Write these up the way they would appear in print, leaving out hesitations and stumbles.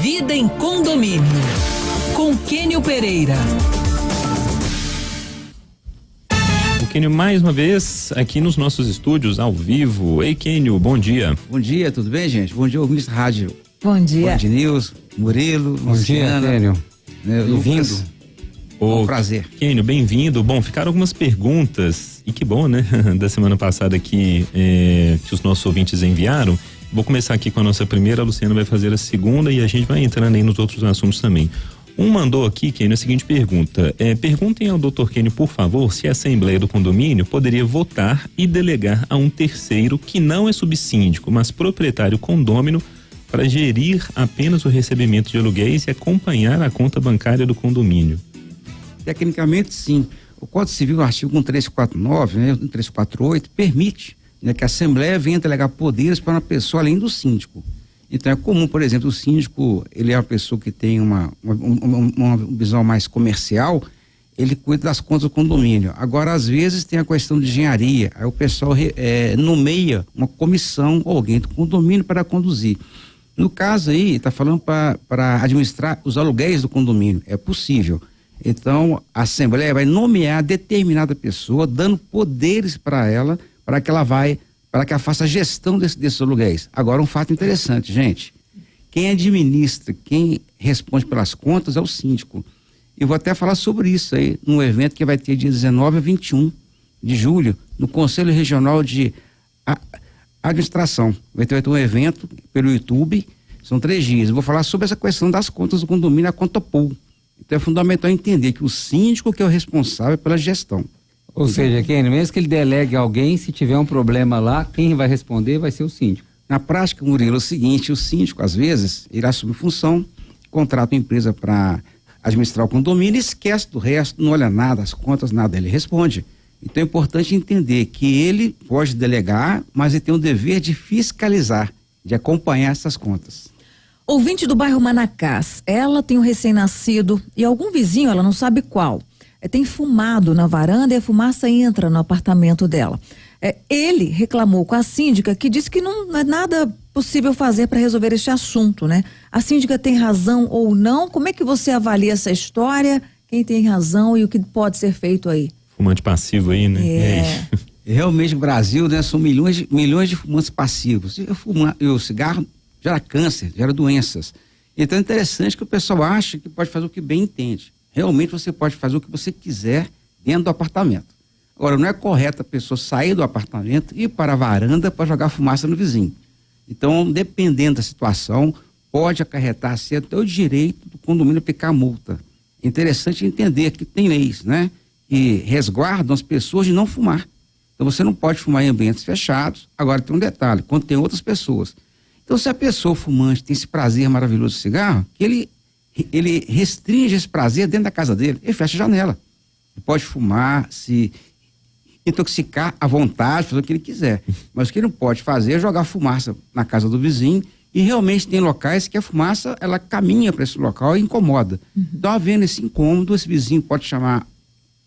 Vida em Condomínio, com Quênio Pereira. O Quênio mais uma vez aqui nos nossos estúdios ao vivo. Ei, Quênio, bom dia. Bom dia, tudo bem, gente? Bom dia, ouvintes da rádio. Bom dia. Bom dia, Nilson, Murilo, bom dia, Quênio. Bem-vindo. Um prazer. Quênio, bem-vindo. Bom, ficaram algumas perguntas, e que bom, né? Da semana passada aqui, que os nossos ouvintes enviaram. Vou começar aqui com a nossa primeira, a Luciana vai fazer a segunda e a gente vai entrando aí nos outros assuntos também. Um mandou aqui, Quênio, a seguinte pergunta: perguntem ao Dr. Quênio, por favor, se a Assembleia do Condomínio poderia votar e delegar a um terceiro que não é subsíndico, mas proprietário condômino, para gerir apenas o recebimento de aluguéis e acompanhar a conta bancária do condomínio. Tecnicamente, sim. O Código Civil, no artigo 1349, né, 1348, permite, né, que a Assembleia venha delegar poderes para uma pessoa além do síndico. Então é comum, por exemplo, o síndico, ele é uma pessoa que tem uma visão mais comercial, ele cuida das contas do condomínio. Agora, às vezes, tem a questão de engenharia, aí o pessoal nomeia uma comissão ou alguém do condomínio para conduzir. No caso aí, está falando para administrar os aluguéis do condomínio, é possível. Então, a Assembleia vai nomear determinada pessoa, dando poderes para ela, para que ela faça a gestão desses aluguéis. Agora, um fato interessante, gente: quem administra, quem responde pelas contas é o síndico. Eu vou até falar sobre isso aí, num evento que vai ter dia 19 a 21 de julho, no Conselho Regional de Administração. Vai ter um evento pelo YouTube, são 3 dias. Eu vou falar sobre essa questão das contas do condomínio, a conta pool. Então é fundamental entender que o síndico que é o responsável pela gestão. Ou seja, Quênio, mesmo que ele delegue alguém, se tiver um problema lá, quem vai responder vai ser o síndico. Na prática, Murilo, é o seguinte: o síndico, às vezes, ele assume função, contrata uma empresa para administrar o condomínio e esquece do resto, não olha nada, as contas, nada, ele responde. Então é importante entender que ele pode delegar, mas ele tem o dever de fiscalizar, de acompanhar essas contas. Ouvinte do bairro Manacás, ela tem um recém-nascido e algum vizinho, ela não sabe qual, tem fumado na varanda e a fumaça entra no apartamento dela. Ele reclamou com a síndica, que disse que não é nada possível fazer para resolver este assunto, né? A síndica tem razão ou não? Como é que você avalia essa história? Quem tem razão e o que pode ser feito aí? Fumante passivo aí, né? Realmente, no Brasil, né, são milhões de fumantes passivos. E o cigarro gera câncer, gera doenças. Então é interessante que o pessoal acha que pode fazer o que bem entende. Realmente você pode fazer o que você quiser dentro do apartamento. Agora, não é correto a pessoa sair do apartamento e ir para a varanda para jogar fumaça no vizinho. Então, dependendo da situação, pode acarretar até o direito do condomínio aplicar multa. É interessante entender que tem leis, né, que resguardam as pessoas de não fumar. Então você não pode fumar em ambientes fechados. Agora tem um detalhe: quando tem outras pessoas. Então, se a pessoa fumante tem esse prazer maravilhoso de cigarro, que ele restringe esse prazer dentro da casa dele, ele fecha a janela. Ele pode fumar, se intoxicar à vontade, fazer o que ele quiser. Mas o que ele não pode fazer é jogar fumaça na casa do vizinho, e realmente tem locais que a fumaça, ela caminha para esse local e incomoda. Então, havendo esse incômodo, esse vizinho pode chamar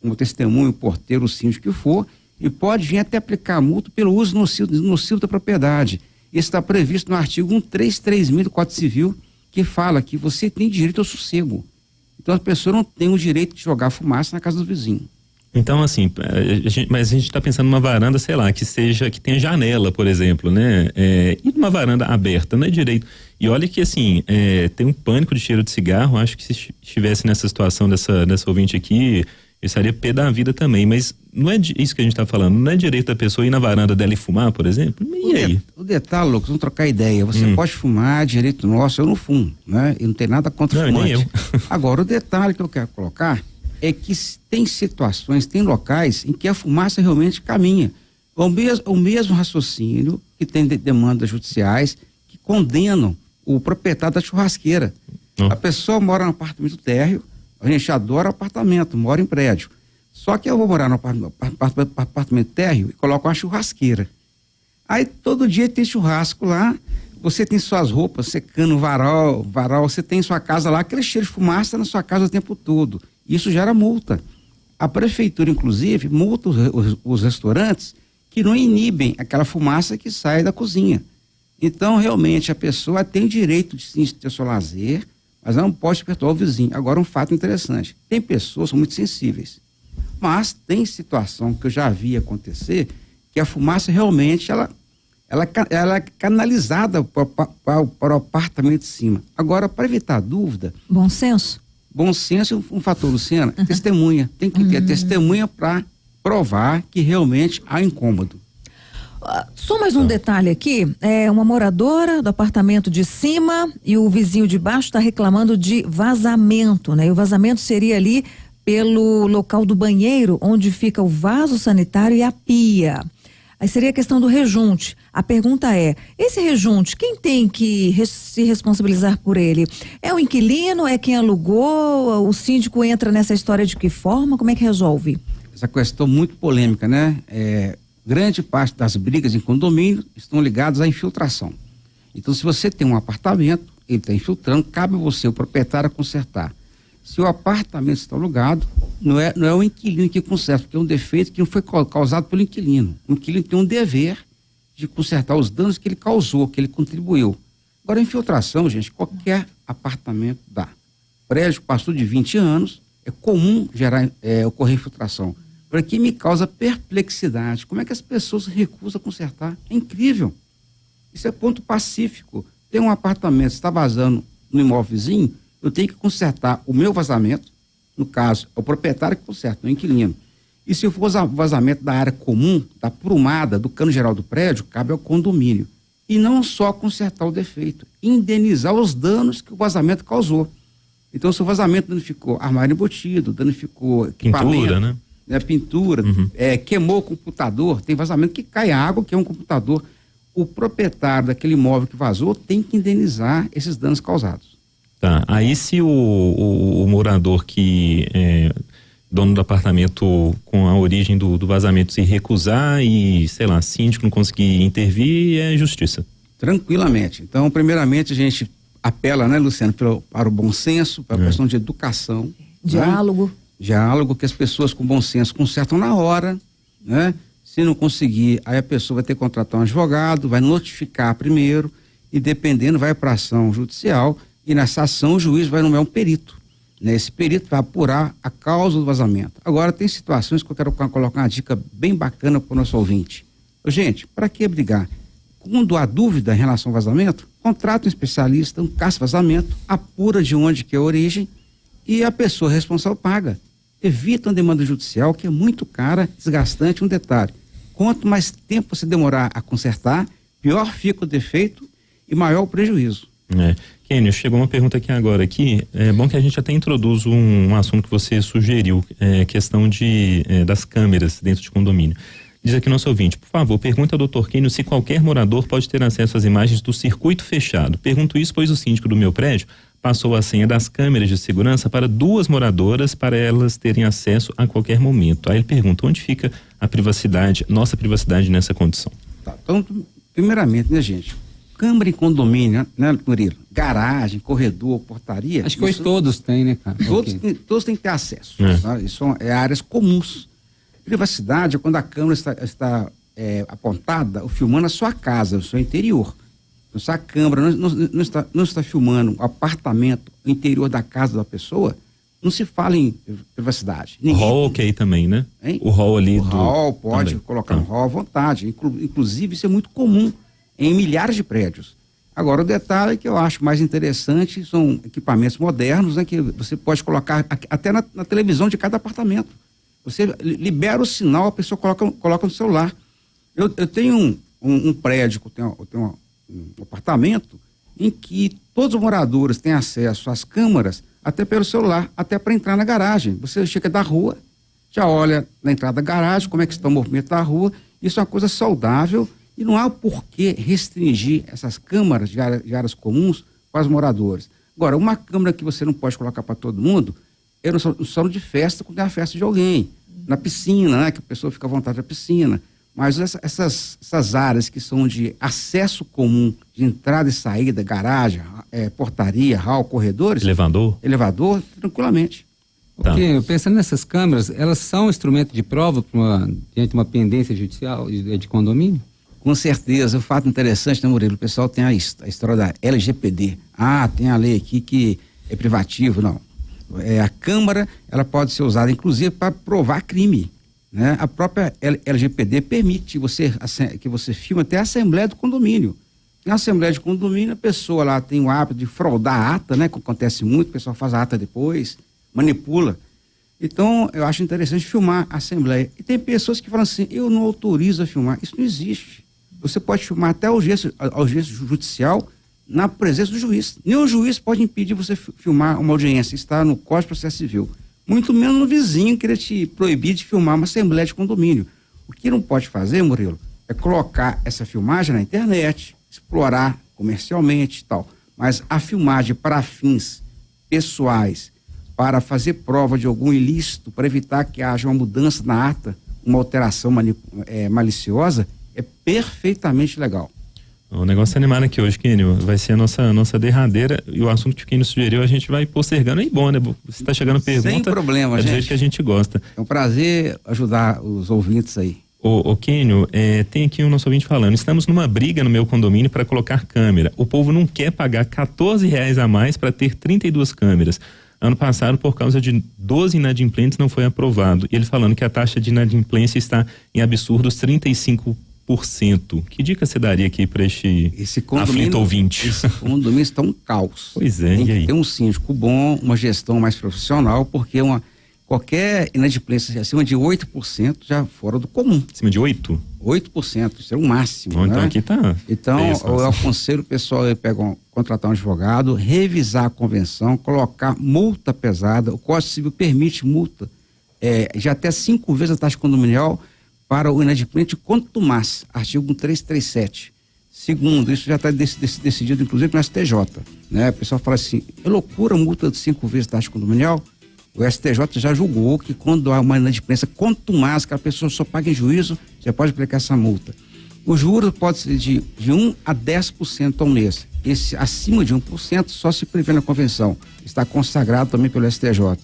um testemunho, o porteiro, o síndico que for, e pode vir até aplicar multa pelo uso nocivo da propriedade. Isso está previsto no artigo 133.000 do Código Civil, que fala que você tem direito ao sossego. Então a pessoa não tem o direito de jogar fumaça na casa do vizinho. Então, assim, mas a gente está pensando numa varanda, sei lá, que tenha janela, por exemplo, né? E numa varanda aberta, não é direito. E olha que, assim, tem um pânico de cheiro de cigarro. Acho que se estivesse nessa situação dessa ouvinte aqui, eu estaria pé da vida também, mas não é isso que a gente está falando, não é direito da pessoa ir na varanda dela e fumar, por exemplo? E aí? O detalhe, Lucas, vamos trocar ideia. Você pode fumar, direito nosso, eu não fumo, né? Eu não tenho nada contra fumante. Nem eu. Agora, o detalhe que eu quero colocar é que tem situações, tem locais em que a fumaça realmente caminha. O mesmo raciocínio que tem demandas judiciais que condenam o proprietário da churrasqueira. A pessoa mora no apartamento térreo, a gente adora apartamento, mora em prédio. Só que eu vou morar no apartamento térreo e coloco uma churrasqueira. Aí todo dia tem churrasco lá, você tem suas roupas secando, varal, você tem sua casa lá, aquele cheiro de fumaça na sua casa o tempo todo. Isso gera multa. A prefeitura, inclusive, multa os restaurantes que não inibem aquela fumaça que sai da cozinha. Então, realmente, a pessoa tem direito de sim ter seu lazer, mas ela não pode perturbar o vizinho. Agora, um fato interessante, tem pessoas que são muito sensíveis, mas tem situação que eu já vi acontecer, que a fumaça realmente, ela é canalizada para o apartamento de cima. Agora, para evitar dúvida... Bom senso? Bom senso é um fator, Luciana. Testemunha. Tem que ter testemunha para provar que realmente há incômodo. Só mais um detalhe aqui, uma moradora do apartamento de cima e o vizinho de baixo está reclamando de vazamento, né? E o vazamento seria ali pelo local do banheiro, onde fica o vaso sanitário e a pia. Aí seria a questão do rejunte. A pergunta é, esse rejunte, quem tem que se responsabilizar por ele? É o inquilino? É quem alugou? O síndico entra nessa história de que forma? Como é que resolve? Essa questão muito polêmica, né? Grande parte das brigas em condomínio estão ligadas à infiltração. Então, se você tem um apartamento, ele está infiltrando, cabe a você, o proprietário, consertar. Se o apartamento está alugado, não é o inquilino que conserta, porque é um defeito que não foi causado pelo inquilino. O inquilino tem um dever de consertar os danos que ele causou, que ele contribuiu. Agora, a infiltração, gente, qualquer apartamento dá. Prédio passou de 20 anos, é comum ocorrer infiltração. Para que me causa perplexidade. Como é que as pessoas se recusam a consertar? É incrível. Isso é ponto pacífico. Tem um apartamento, está vazando no imóvel vizinho, eu tenho que consertar o meu vazamento, no caso, é o proprietário que conserta, não é o inquilino. E se for vazamento da área comum, da prumada, do cano geral do prédio, cabe ao condomínio. E não só consertar o defeito, indenizar os danos que o vazamento causou. Então, se o vazamento danificou armário embutido, danificou equipamento... Pintura, né? Pintura, queimou o computador, tem vazamento que cai água, que é um computador. O proprietário daquele imóvel que vazou tem que indenizar esses danos causados. Tá, aí se o morador que é dono do apartamento com a origem do vazamento se recusar e, sei lá, síndico não conseguir intervir, é justiça? Tranquilamente. Então, primeiramente, a gente apela, né, Luciano, para o bom senso, para a questão de educação. Diálogo. Né? Diálogo, que as pessoas com bom senso consertam na hora, né? Se não conseguir, aí a pessoa vai ter que contratar um advogado, vai notificar primeiro e, dependendo, vai para ação judicial e nessa ação o juiz vai nomear um perito, né? Esse perito vai apurar a causa do vazamento. Agora, tem situações que eu quero colocar uma dica bem bacana para o nosso ouvinte. Gente, para que brigar? Quando há dúvida em relação ao vazamento, contrata um especialista, um caça-vazamento, apura de onde que é a origem e a pessoa responsável paga. Evita uma demanda judicial que é muito cara, desgastante. Um detalhe, quanto mais tempo você demorar a consertar, pior fica o defeito e maior o prejuízo. Kênio, chegou uma pergunta aqui agora. É bom que a gente até introduz um assunto que você sugeriu, questão das câmeras dentro de condomínio. Diz aqui nosso ouvinte, por favor, pergunta ao Dr. Kênio se qualquer morador pode ter acesso às imagens do circuito fechado. Pergunto isso pois o síndico do meu prédio passou a senha das câmeras de segurança para 2 moradoras para elas terem acesso a qualquer momento. Aí ele pergunta, onde fica a privacidade, nossa privacidade nessa condição? Tá, então, primeiramente, né, gente? Câmara em condomínio, né, Murilo? Garagem, corredor, portaria. Acho que hoje todos têm, né, cara? Todos têm que ter acesso. Tá? Isso é áreas comuns. Privacidade é quando a câmera está apontada ou filmando a sua casa, o seu interior. Então, se a câmera não está filmando o apartamento, o interior da casa da pessoa, não se fala em privacidade. Hall ok também, né? Hein? O hall ali o hall pode também colocar um hall à vontade. Inclusive, isso é muito comum em milhares de prédios. Agora, o detalhe que eu acho mais interessante são equipamentos modernos, né, que você pode colocar até na televisão de cada apartamento. Você libera o sinal, a pessoa coloca no celular. Eu tenho um prédio, eu tenho um apartamento em que todos os moradores têm acesso às câmeras até pelo celular, até para entrar na garagem. Você chega da rua, já olha na entrada da garagem, como é que está o movimento da rua. Isso é uma coisa saudável e não há por que restringir essas câmaras de áreas comuns para os moradores. Agora, uma câmera que você não pode colocar para todo mundo é no salão de festa, quando é a festa de alguém. Na piscina, né, que a pessoa fica à vontade da piscina. Mas essas áreas que são de acesso comum, de entrada e saída, garagem, portaria, hall, corredores... Elevador, tranquilamente. Tá. Porque, pensando nessas câmeras, elas são instrumento de prova diante de uma pendência judicial de condomínio? Com certeza, o fato interessante, né, Murilo? O pessoal tem a história da LGPD. Tem a lei aqui que é privativo, não. A Câmara, ela pode ser usada, inclusive, para provar crime, né? A própria LGPD permite que você filme até a Assembleia do Condomínio. Na Assembleia de Condomínio, a pessoa lá tem o hábito de fraudar a ata, né? Que acontece muito, o pessoal faz a ata depois, manipula. Então, eu acho interessante filmar a Assembleia. E tem pessoas que falam assim, eu não autorizo a filmar. Isso não existe. Você pode filmar até ao gesto judicial na presença do juiz. Nenhum juiz pode impedir você filmar uma audiência. Está no Código de Processo Civil. Muito menos no vizinho querer te proibir de filmar uma Assembleia de Condomínio. O que não pode fazer, Murilo, é colocar essa filmagem na internet, explorar comercialmente e tal. Mas a filmagem para fins pessoais, para fazer prova de algum ilícito, para evitar que haja uma mudança na ata, uma alteração maliciosa, é perfeitamente legal. O negócio animado aqui hoje, Kênio, vai ser a nossa derradeira, e o assunto que o Kênio sugeriu a gente vai postergando aí, bom, né? Você está chegando pergunta. Sem problema, gente. É do jeito que a gente gosta. É um prazer ajudar os ouvintes aí. Ô Kênio, tem aqui o nosso ouvinte falando, estamos numa briga no meu condomínio para colocar câmera. O povo não quer pagar R$14 a mais para ter 32 câmeras. Ano passado, por causa de 12 inadimplentes, não foi aprovado. E ele falando que a taxa de inadimplência está em absurdos 35%. Que dica você daria aqui para esse aflito ouvinte? Esse condomínio está um caos. Pois é, tem e aí? que ter um síndico bom, uma gestão mais profissional, porque qualquer inadimplência acima de 8% já fora do comum. Acima de 8%? 8%, isso é o máximo. Bom, então né? aqui tá. Então, eu aconselho o pessoal a contratar um advogado, revisar a convenção, colocar multa pesada. O Código Civil permite multa de até 5 vezes a taxa condominial para o inadimplente quanto mais. Artigo 1337. Segundo, isso já está decidido, inclusive, no STJ. Né? O pessoal fala assim, é loucura multa de 5 vezes a taxa condominial? O STJ já julgou que quando há uma inadimplência, quanto mais que a pessoa só paga em juízo, você pode aplicar essa multa. O juros pode ser de 1 a 10% ao mês. Esse acima de 1% só se prevê na convenção. Está consagrado também pelo STJ.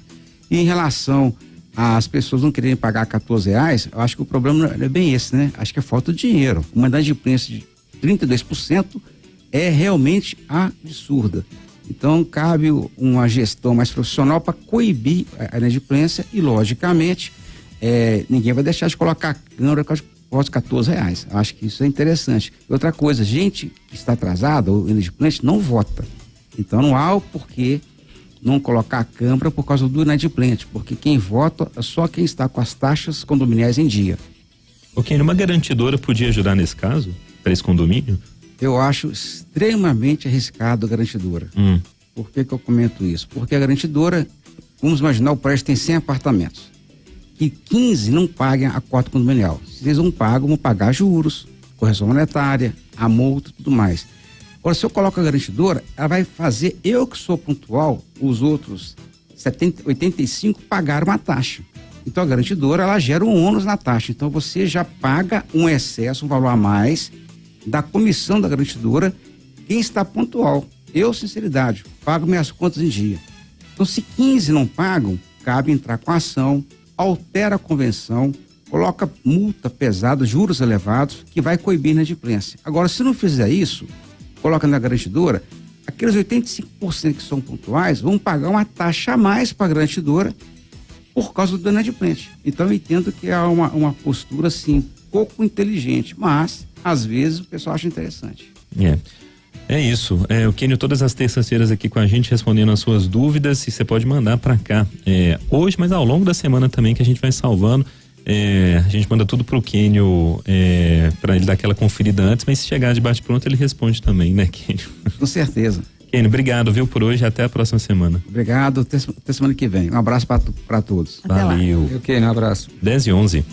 E em relação às pessoas não quererem pagar R$14, eu acho que o problema não é bem esse, né? Acho que é falta de dinheiro. Uma inadimplência de 32% é realmente absurda. Então, cabe uma gestão mais profissional para coibir a inadimplência e, logicamente, ninguém vai deixar de colocar câmera com os R$14. Acho que isso é interessante. E outra coisa, gente que está atrasada ou inadimplente não vota. Então, não há o porquê não colocar a câmera por causa do inadimplente, porque quem vota é só quem está com as taxas condominiais em dia. Ok, uma garantidora podia ajudar nesse caso, para esse condomínio? Eu acho extremamente arriscado a garantidora. Por que eu comento isso? Porque a garantidora, vamos imaginar, o prédio tem 100 apartamentos. Que 15 não paguem a cota condominial. Se eles não pagam, vão pagar juros, correção monetária, a multa e tudo mais. Agora, se eu coloco a garantidora, ela vai fazer, eu que sou pontual, os outros 85 pagaram uma taxa. Então a garantidora, ela gera um ônus na taxa. Então você já paga um excesso, um valor a mais da comissão da garantidora, quem está pontual. Eu, sinceridade, pago minhas contas em dia. Então, se 15 não pagam, cabe entrar com a ação, altera a convenção, coloca multa pesada, juros elevados, que vai coibir a inadimplência. Agora, se não fizer isso, coloca na garantidora, aqueles 85% que são pontuais vão pagar uma taxa a mais para a garantidora por causa do inadimplente. Então, eu entendo que é uma postura, assim, pouco inteligente, mas às vezes o pessoal acha interessante. É isso. O Kênio todas as terças-feiras aqui com a gente respondendo as suas dúvidas, e você pode mandar para cá hoje, mas ao longo da semana também, que a gente vai salvando. A gente manda tudo pro Kênio para ele dar aquela conferida antes, mas se chegar de bate-pronto ele responde também, né, Kênio? Com certeza. Kênio, obrigado, viu, por hoje, até a próxima semana. Obrigado, até semana que vem. Um abraço para todos. Valeu. Ok, um abraço. 10:11.